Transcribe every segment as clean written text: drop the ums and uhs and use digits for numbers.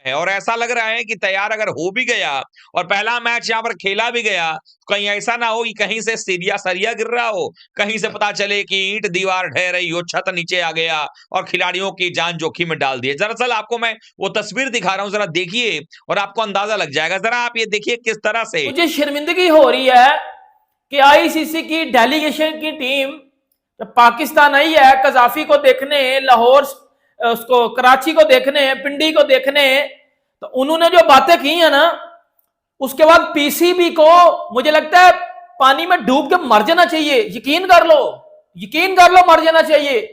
है और ऐसा लग रहा है कि तैयार अगर हो भी गया और पहला मैच यहाँ पर खेला भी गया, कहीं ऐसा ना हो कि कहीं से सीरिया सरिया गिर रहा हो, कहीं से पता चले कि ईंट दीवार ढह रही हो, छत नीचे आ गया और खिलाड़ियों की जान जोखिम में डाल दिए। दरअसल आपको मैं वो तस्वीर दिखा रहा हूं, जरा देखिए और आपको अंदाजा लग जाएगा। जरा आप ये देखिए किस तरह से मुझे शर्मिंदगी हो रही है कि आईसीसी की डेलीगेशन की टीम जब पाकिस्तान आई है कजाफी को देखने, लाहौर उसको कराची को देखने, पिंडी को देखने, तो उन्होंने जो बातें की है ना, उसके बाद पीसीबी को मुझे लगता है पानी में डूब के मर जाना चाहिए। यकीन कर लो, यकीन कर लो, मर जाना चाहिए।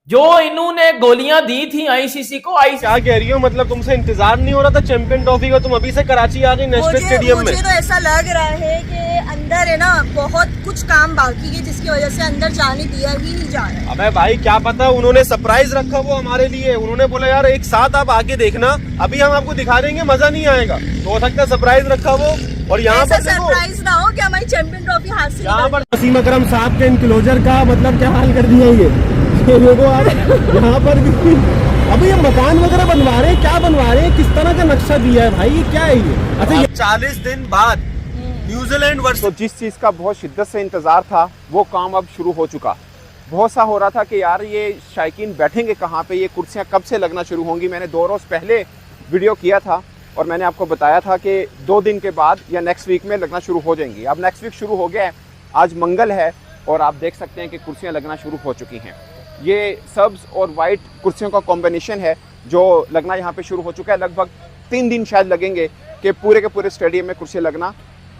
जो इन्होंने गोलियां दी थी आईसीसी को। क्या कह रही हो? मतलब तुमसे इंतजार नहीं हो रहा था चैंपियन ट्रॉफी का? तुम अभी से कराची आ गई नेशनल स्टेडियम में। मुझे तो ऐसा लग रहा है कि अंदर है ना बहुत कुछ काम बाकी है, जिसकी वजह से अंदर जाने दिया ही नहीं जा रहा है। अबे भाई क्या पता, उन्होंने सरप्राइज रखा वो हमारे लिए। उन्होंने बोला यार एक साथ आप आके देखना, अभी हम आपको दिखा देंगे, मजा नहीं आएगा। तो हो सकता है सरप्राइज रखा वो। और यहाँ पर सरप्राइज ना हो कि हमारी चैंपियन ट्रॉफी हासिल। यहाँ पर वसीम अकरम साहब के इनक्लोजर का मतलब क्या हाल कर दिया ये लोगों। आप यहाँ पर भी अभी ये मकान वगैरह बनवा रहे हैं, क्या बनवा रहे हैं, किस तरह का नक्शा दिया है भाई, ये क्या है ये? अच्छा, 40 दिन बाद न्यूजीलैंड वर्सेस, तो जिस चीज़ का बहुत शिद्दत से इंतज़ार था वो काम अब शुरू हो चुका। बहुत सा हो रहा था कि यार ये शायकीन बैठेंगे कहाँ पे, ये कुर्सियाँ कब से लगना शुरू होंगी। मैंने 2 रोज़ पहले वीडियो किया था और मैंने आपको बताया था कि 2 दिन के बाद या नेक्स्ट वीक में लगना शुरू हो जाएंगी। अब नेक्स्ट वीक शुरू हो गया है, आज मंगल है और आप देख सकते हैं कि कुर्सियाँ लगना शुरू हो चुकी हैं। ये सब्ज़ और वाइट कुर्सियों का कॉम्बिनेशन है जो लगना यहाँ पे शुरू हो चुका है। लगभग 3 दिन शायद लगेंगे कि पूरे के पूरे स्टेडियम में कुर्सियाँ लगना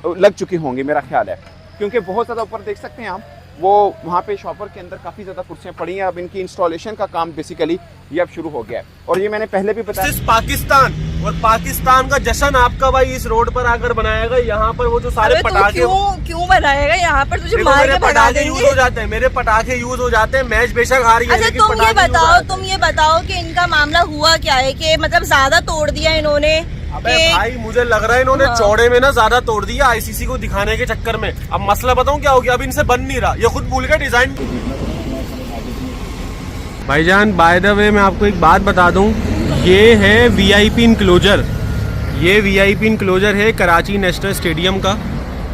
लग चुकी होंगी, मेरा ख्याल है। क्योंकि बहुत ज़्यादा ऊपर देख सकते हैं आप, वो वहाँ पे शॉपर के अंदर काफ़ी ज़्यादा कुर्सियाँ पड़ी हैं। अब इनकी इंस्टॉलेशन का काम बेसिकली ये अब शुरू हो गया है। और ये मैंने पहले भी बताया, पाकिस्तान और पाकिस्तान का जश्न आपका भाई इस रोड पर आकर बनाएगा। यहाँ पर वो जो सारे पटाखे क्यों बनाएगा यहाँ पर? तुझे मार के भगा देंगे। यूज हो जाते हैं, मेरे पटाखे यूज हो जाते हैं। मैच बेशक हार गया, अच्छा तुम ये बताओ कि इनका मामला हुआ क्या है, कि मतलब ज्यादा तोड़ दिया इन्होंने? अबे भाई मुझे लग रहा है इन्होंने चौड़े में ना ज्यादा तोड़ दिया आईसीसी को दिखाने के चक्कर में। अब मसला बताऊं क्या हो गया, अब इनसे बन नहीं रहा, ये खुद भूल गए डिजाइन। भाईजान बाय द वे मैं आपको एक बात बता दूं, ये है वीआईपी इनक्लोजर। ये वीआईपी इनक्लोजर है कराची नेशनल स्टेडियम का।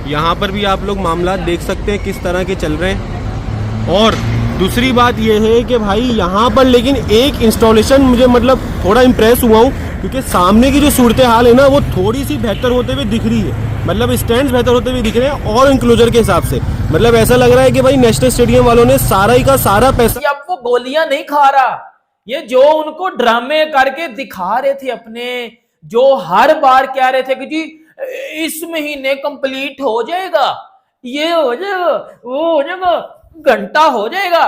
यहाँ पर भी आप लोग मामला देख सकते हैं किस तरह के चल रहे हैं। और दूसरी बात ये है कि भाई यहाँ पर लेकिन एक इंस्टॉलेशन मुझे मतलब थोड़ा इम्प्रेस हुआ हूँ, क्योंकि सामने की जो सूरत हाल है ना वो थोड़ी सी बेहतर होते हुए दिख रही है। मतलब स्टैंड्स बेहतर होते हुए दिख रहे हैं और इंक्लोजर के हिसाब से मतलब ऐसा लग रहा है कि भाई नेशनल स्टेडियम वालों ने सारा ही का सारा पैसा। अब वो गोलियां नहीं खा रहा, ये जो उनको ड्रामे करके दिखा रहे थे अपने, जो हर बार कह रहे थे कि जी इस महीने कंप्लीट हो जाएगा, ये हो जाएगा, वो हो जाएगा, घंटा हो जाएगा,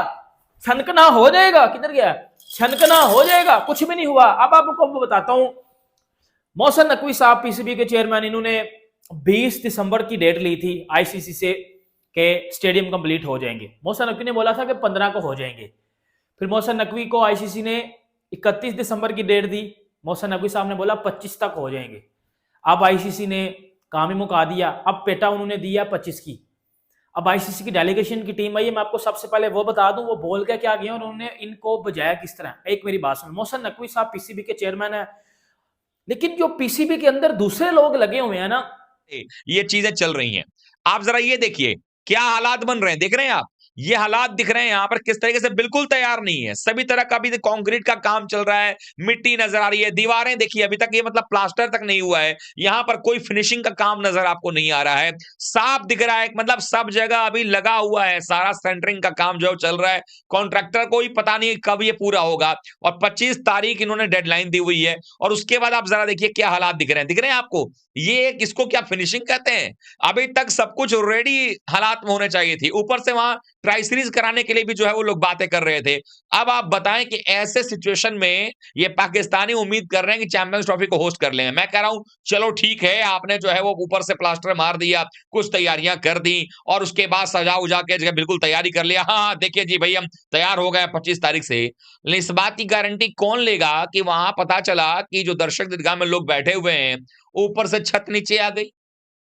छनकना हो जाएगा, किधर गया छनकना हो जाएगा, कुछ भी नहीं हुआ। अब आपको बताता हूं, मोहसिन नकवी साहब पीसीबी के चेयरमैन, इन्होंने 20 दिसंबर की डेट ली थी आईसीसी से कि स्टेडियम कंप्लीट हो जाएंगे। मोहसिन नकवी ने बोला था कि 15 को हो जाएंगे। फिर मोहसिन नकवी को आईसीसी ने 31 दिसंबर की डेट दी। मोहसिन नकवी साहब ने बोला 25 तक हो जाएंगे। अब आईसीसी ने काम ही मुका दिया। अब पेटा उन्होंने दिया 25 की। अब आईसीसी की डेलीगेशन की टीम आई है। मैं आपको सबसे पहले वो बता दूं वो बोल के क्या गया और उन्होंने इनको बजाया किस तरह। एक मेरी बात सुन, मोहसिन नकवी साहब पीसीबी के चेयरमैन है, लेकिन जो पीसीबी के अंदर दूसरे लोग लगे हुए हैं ना, ये चीजें चल रही हैं। आप जरा ये देखिए क्या हालात बन रहे हैं, देख रहे हैं आप, ये हालात दिख रहे हैं यहाँ पर किस तरीके से बिल्कुल तैयार नहीं है। सभी तरह का भी कंक्रीट का काम चल रहा है, मिट्टी नजर आ रही है, दीवारें देखिए अभी तक ये मतलब प्लास्टर तक नहीं हुआ है, यहाँ पर कोई फिनिशिंग का काम नजर आपको नहीं आ रहा है। साफ दिख रहा है मतलब सब जगह अभी लगा हुआ है, सारा सेंटरिंग का काम जो चल रहा है। कॉन्ट्रैक्टर को ही पता नहीं कब ये पूरा होगा और 25 तारीख इन्होंने डेडलाइन दी हुई है। और उसके बाद आप जरा देखिए क्या हालात दिख रहे हैं, दिख रहे हैं आपको, ये किसको क्या फिनिशिंग कहते हैं। अभी तक सब कुछ रेडी हालात में होने चाहिए थी, ऊपर से वहां ट्राई सीरीज कराने के लिए भी जो है वो लोग बातें कर रहे थे। अब आप बताएं कि ऐसे सिचुएशन में ये पाकिस्तानी उम्मीद कर रहे हैं कि चैंपियंस ट्रॉफी को होस्ट कर लेंगे। मैं कह रहा हूं चलो ठीक है, आपने जो है वो ऊपर से प्लास्टर मार दिया, कुछ तैयारियां कर दी और उसके बाद सजा उजा के बिल्कुल तैयारी कर लिया। हाँ देखिए जी भाई हम तैयार हो गए 25 तारीख से। लेकिन इस बात की गारंटी कौन लेगा कि वहां पता चला कि जो दर्शक दीर्घा में लोग बैठे हुए हैं ऊपर से छत नीचे आ गई।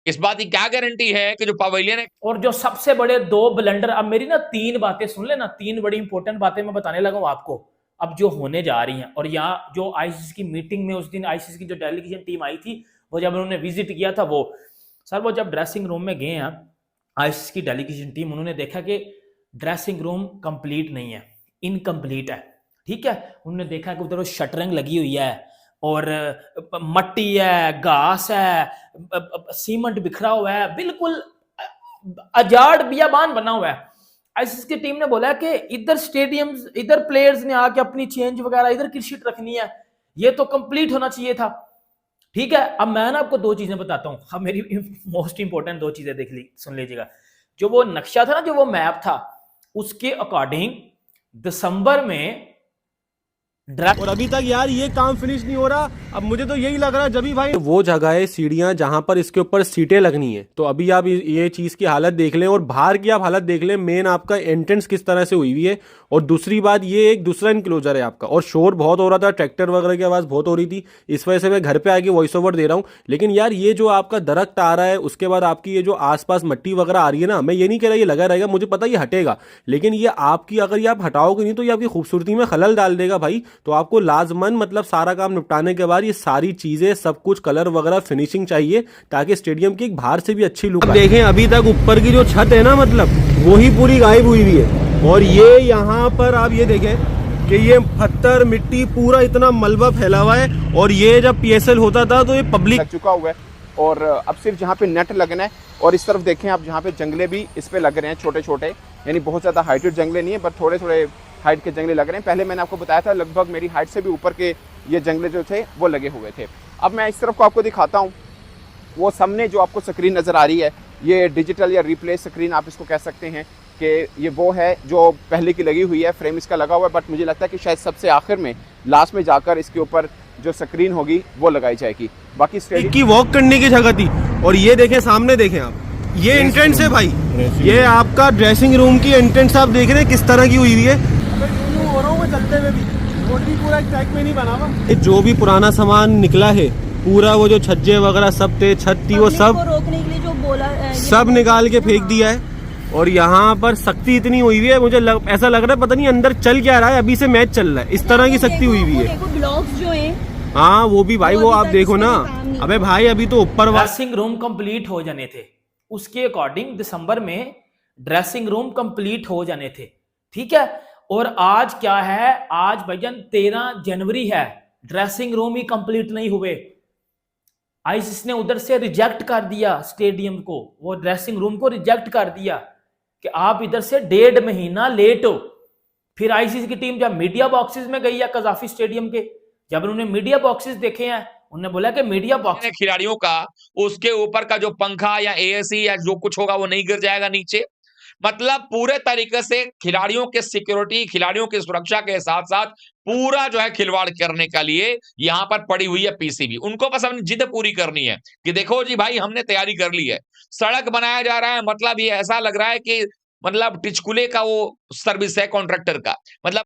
इस बात की क्या गारंटी है कि जो पवेलियन है। और जो सबसे बड़े 2 ब्लंडर, अब मेरी ना 3 बातें सुन लेना, 3 बड़ी इंपॉर्टेंट बातें मैं बताने लगा हूं आपको। अब जो होने जा रही हैं। और यहाँ जो आईसीसी की मीटिंग में उस दिन आईसीसी की जो डेलीगेशन टीम आई थी, वो जब उन्होंने विजिट किया था, वो सर वो जब ड्रेसिंग रूम में गए हैं आईसीसी की डेलीगेशन टीम, उन्होंने देखा कि ड्रेसिंग रूम कंप्लीट नहीं है, इनकम्प्लीट है। ठीक है, उन्होंने देखा कि उधर शटरिंग लगी हुई है और मट्टी है, घास है, सीमेंट बिखरा हुआ है, बिल्कुल अजाड़ बियाबान बना हुआ है। आईसीसी की टीम ने बोला कि इधर स्टेडियम्स, इधर प्लेयर्स ने आके अपनी चेंज वगैरह इधर की शीट रखनी है, ये तो कंप्लीट होना चाहिए था। ठीक है, अब मैं ना आपको दो चीजें बताता हूं। अब मेरी मोस्ट इंपॉर्टेंट दो चीजें देख ली, सुन लीजिएगा। जो वो नक्शा था ना, जो वो मैप था, उसके अकॉर्डिंग दिसंबर में और अभी तक यार ये काम फिनिश नहीं हो रहा। अब मुझे तो यही लग रहा है, जब भी भाई वो जगह है सीढ़ियां जहां पर इसके ऊपर सीटें लगनी है, तो अभी आप ये चीज की हालत देख लें और बाहर की आप हालत देख लें, मेन आपका एंट्रेंस किस तरह से हुई हुई है। और दूसरी बात, ये एक दूसरा इनक्लोजर है आपका, और शोर बहुत हो रहा था, ट्रैक्टर वगैरह की आवाज बहुत हो रही थी, इस वजह से मैं घर पे आके वॉइस ओवर दे रहा हूँ। लेकिन यार ये जो आपका दरख्त आ रहा है, उसके बाद आपकी ये जो आसपास मट्टी वगैरह आ रही है ना, मैं ये नहीं कह रहा ये लगा रहेगा, मुझे पता ये हटेगा, लेकिन ये आपकी अगर ये आप हटाओगे नहीं तो ये आपकी खूबसूरती में खलल डाल देगा भाई। तो आपको लाजमन मतलब सारा काम निपटाने के बाद ये सारी चीजें, सब कुछ कलर वगैरह फिनिशिंग चाहिए, ताकि स्टेडियम की एक बाहर से भी अच्छी लुक देखें। अभी तक ऊपर की जो छत है ना, मतलब वो ही पूरी गायब हुई हुई है। और ये यहाँ पर आप ये देखें कि ये पत्थर मिट्टी पूरा इतना मलबा फैला हुआ है। और ये जब पीएसएल होता था तो ये पब्लिक लग चुका हुआ है, और अब सिर्फ जहाँ पे नेट लगना है। और इस तरफ देखें आप, जहाँ पे जंगले भी इस पे लग रहे हैं, छोटे छोटे, यानी बहुत ज़्यादा हाइटेड जंगले नहीं है, पर थोड़े थोड़े हाइट के जंगले लग रहे हैं। पहले मैंने आपको बताया था लगभग मेरी हाइट से भी ऊपर के ये जंगले जो थे वो लगे हुए थे। अब मैं इस तरफ को आपको दिखाता हूँ। वो सामने जो आपको स्क्रीन नज़र आ रही है, ये डिजिटल या रिप्लेस स्क्रीन आप इसको कह सकते हैं, कि ये वो है जो पहले की लगी हुई है, फ्रेम इसका लगा हुआ है। बट मुझे लगता है कि शायद सबसे आखिर में, लास्ट में जाकर इसके ऊपर जो स्क्रीन होगी वो लगाई जाएगी। बाकी स्टेडियम की वॉक करने की जगह थी। और ये देखें, सामने देखें आप, ये एंट्रेंस है भाई, ये आपका ड्रेसिंग रूम की एंट्रेंस आप देख रहे हैं किस तरह की हुई हुई है। हो रहा हूँ मैं चलते हुए भी, रोड भी पूरा एक ट्रैक में नहीं बना हुआ। जो भी पुराना सामान निकला है पूरा, वो जो छज्जे वगैरह सब थे, छत थी, वो सब रोकने के लिए जो बोला सब निकाल के फेंक दिया है। और यहाँ पर सख्ती इतनी हुई हुई है, मुझे ऐसा लग रहा है पता नहीं अंदर चल क्या रहा है, अभी से मैच चल रहा है, इस तरह की सख्ती हुई हुई है। ब्लॉक्स जो हैं, हाँ वो भी भाई, वो आप देखो ना। अबे भाई अभी तो ऊपर ड्रेसिंग रूम कंप्लीट हो जाने थे, उसके अकॉर्डिंग दिसंबर में ड्रेसिंग रूम कंप्लीट हो जाने थे। ठीक है, और आज क्या है, आज भैया 13 जनवरी है, ड्रेसिंग रूम ही कंप्लीट नहीं हुए। आईसीसी ने उधर से रिजेक्ट कर दिया स्टेडियम को, वो ड्रेसिंग रूम को रिजेक्ट कर दिया कि आप इधर से 1.5 महीना लेट हो। फिर आईसीसी की टीम जब मीडिया बॉक्सेस में गई है कजाफी स्टेडियम के, जब उन्होंने मीडिया बॉक्सेस देखे हैं, उन्होंने बोला कि मीडिया बॉक्स खिलाड़ियों का उसके ऊपर का जो पंखा या एसी या जो कुछ होगा वो नहीं गिर जाएगा नीचे। मतलब पूरे तरीके से खिलाड़ियों के सिक्योरिटी, खिलाड़ियों की सुरक्षा के साथ साथ पूरा जो है खिलवाड़ करने के लिए यहाँ पर पड़ी हुई है पीसीबी। उनको बस अपनी जिद पूरी करनी है कि देखो जी भाई, हमने तैयारी कर ली है, सड़क बनाया जा रहा है। मतलब ये ऐसा लग रहा है कि मतलब टिचकुले का वो सर्विस है कॉन्ट्रैक्टर का, मतलब